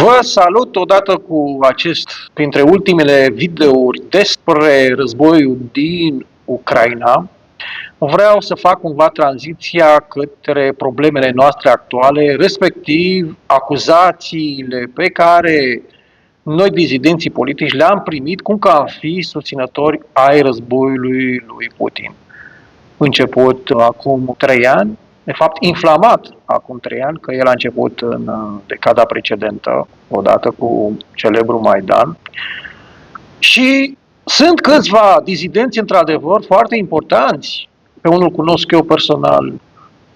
Vă salut odată cu printre ultimele videouri despre războiul din Ucraina. Vreau să fac cumva tranziția către problemele noastre actuale, respectiv acuzațiile pe care noi, dizidenții politici, le-am primit cum că am fi susținători ai războiului lui Putin. Început acum 3 ani, de fapt inflamat acum 3 ani, că el a început în decada precedentă, odată cu celebrul Maidan. Și sunt câțiva dizidenți, într-adevăr, foarte importanți. Pe unul cunosc eu personal,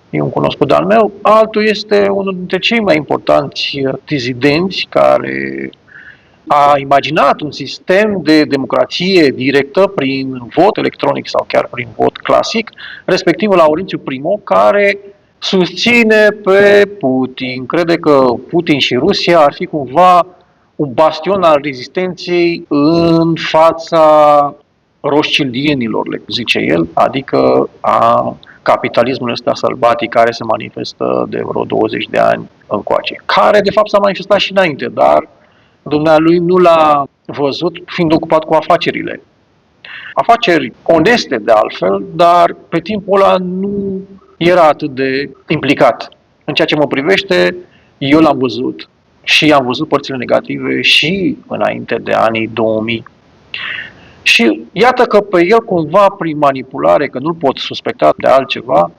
e un cunoscut al meu, altul este unul dintre cei mai importanți dizidenți care a imaginat un sistem de democrație directă prin vot electronic sau chiar prin vot clasic, respectiv Laurențiu Primo, care susține pe Putin. Crede că Putin și Rusia ar fi cumva un bastion al rezistenței în fața roșcildienilor, le zice el, adică a capitalismului ăsta sălbatic care se manifestă de vreo 20 de ani încoace. Care de fapt s-a manifestat și înainte, dar dumnealui nu l-a văzut fiind ocupat cu afacerile. Afaceri oneste de altfel, dar pe timpul ăla nu era atât de implicat. În ceea ce mă privește, eu l-am văzut și am văzut părțile negative și înainte de anii 2000. Și iată că pe el cumva prin manipulare, că nu-l pot suspecta de altceva,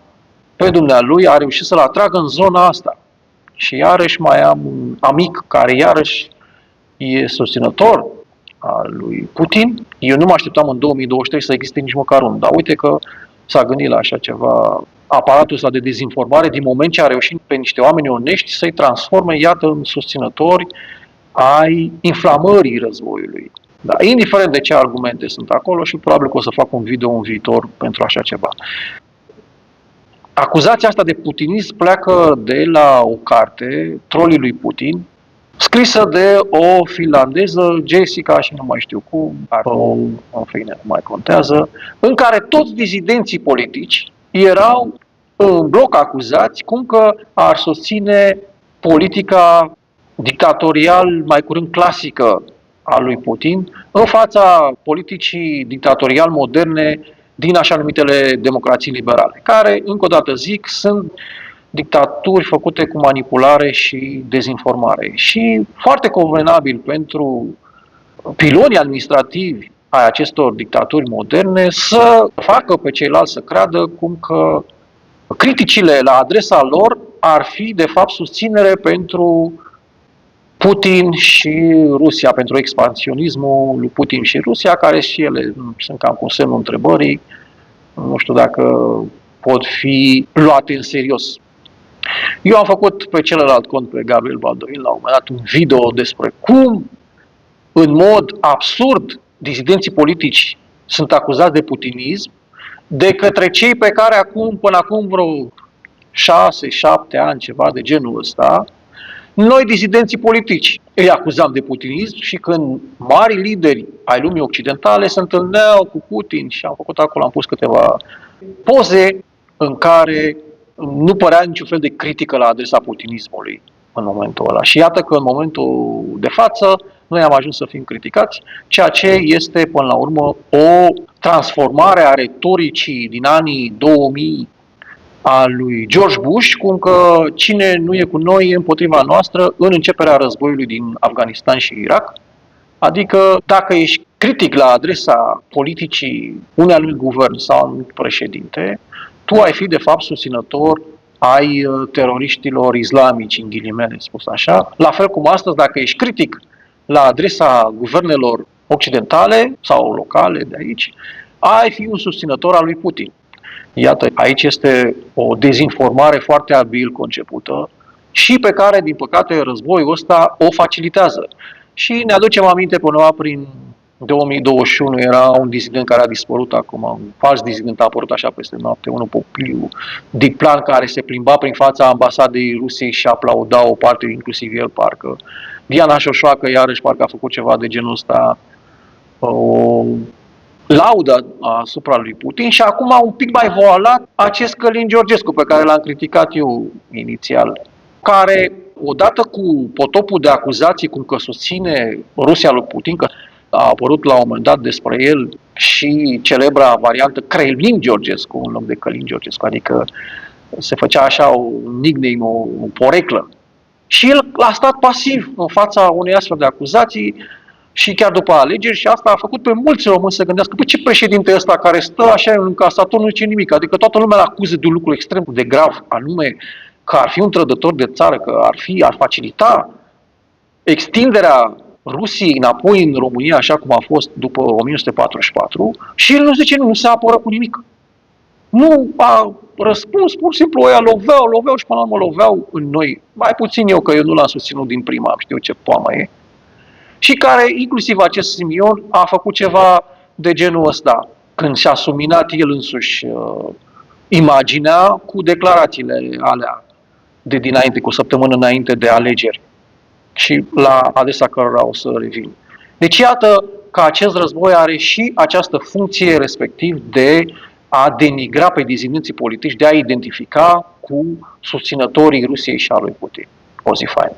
pe dumnealui a reușit să-l atragă în zona asta. Și iarăși mai am un amic care iarăși e susținător al lui Putin. Eu nu mă așteptam în 2023 să existe nici măcar unul, dar uite că s-a gândit la așa ceva, aparatul ăsta de dezinformare, din moment ce a reușit pe niște oameni onești să-i transforme, iată, în susținători ai inflamării războiului. Da, indiferent de ce argumente sunt acolo, și probabil că o să fac un video în viitor pentru așa ceva. Acuzația asta de putinism pleacă de la o carte, Trolii lui Putin, scrisă de o finlandeză, Jessica, și nu mai știu cum, în fine, nu mai contează, în care toți dizidenții politici erau în bloc acuzați cum că ar susține politica dictatorial, mai curând clasică, a lui Putin, în fața politicii dictatorial moderne din așa numitele democrații liberale, care, încă o dată zic, sunt dictaturi făcute cu manipulare și dezinformare. Și foarte convenabil pentru pilonii administrativi ai acestor dictaturi moderne să facă pe ceilalți să creadă cum că criticile la adresa lor ar fi de fapt susținere pentru Putin și Rusia, pentru expansionismul lui Putin și Rusia, care și ele sunt cam cu semnul întrebării. Nu știu dacă pot fi luate în serios. Eu am făcut pe celălalt cont, pe Gabriel Baldoin, la un moment dat un video despre cum, în mod absurd, disidenții politici sunt acuzați de putinism de către cei pe care până acum vreo 6-7 ani, ceva de genul ăsta, noi, disidenții politici, îi acuzam de putinism și când mari lideri ai lumii occidentale se întâlneau cu Putin și am făcut acolo, am pus câteva poze în care nu părea niciun fel de critică la adresa putinismului în momentul ăla. Și iată că în momentul de față noi am ajuns să fim criticați, ceea ce este până la urmă o transformare a retoricii din anii 2000 a lui George Bush, cum că cine nu e cu noi e împotriva noastră în începerea războiului din Afganistan și Irak. Adică dacă ești critic la adresa politicii unui anumit guvern sau unui președinte, tu ai fi de fapt susținător ai teroriștilor islamici, în ghilimele spus așa. La fel cum astăzi, dacă ești critic la adresa guvernelor occidentale sau locale de aici, ai fi un susținător al lui Putin. Iată, aici este o dezinformare foarte abil concepută și pe care, din păcate, războiul ăsta o facilitează. Și ne aducem aminte până prin 2021 era un disident care a dispărut acum, un fals disident a apărut așa peste noapte, unul Popliu, Diplan, care se plimba prin fața ambasadei Rusiei și aplauda o parte, inclusiv el, parcă. Diana Șoșoacă, iarăși, parcă a făcut ceva de genul ăsta, o laudă asupra lui Putin și acum un pic mai voalat acest Călin Georgescu pe care l-am criticat eu inițial, care odată cu potopul de acuzații cum că susține Rusia lui Putin, că a apărut la un moment dat despre el și celebra variantă Crălin Georgescu în loc de Călin Georgescu, adică se făcea așa un nickname, o poreclă. Și el a stat pasiv în fața unei astfel de acuzații și chiar după alegeri, și asta a făcut pe mulți români să gândească, ce președinte ăsta care stă așa în încasator nu zice nimic, adică toată lumea îl acuză de un lucru extrem de grav, anume că ar fi un trădător de țară, că ar facilita extinderea Rusiei înapoi în România, așa cum a fost după 1944, și el nu zice nu se apără cu nimic. Nu a răspuns, pur și simplu, ăia loveau și până la urmă loveau în noi, mai puțin eu, că eu nu l-am susținut din prima, am știu ce poamă e, și care, inclusiv acest Simion, a făcut ceva de genul ăsta, când și-a suminat el însuși imaginea cu declarațiile alea de dinainte, cu o săptămână înainte de alegeri, și la adresa cărora o să revin. Deci iată că acest război are și această funcție respectiv de a denigra pe dizidenții politici, de a identifica cu susținătorii Rusiei și a lui Putin. O zi faină.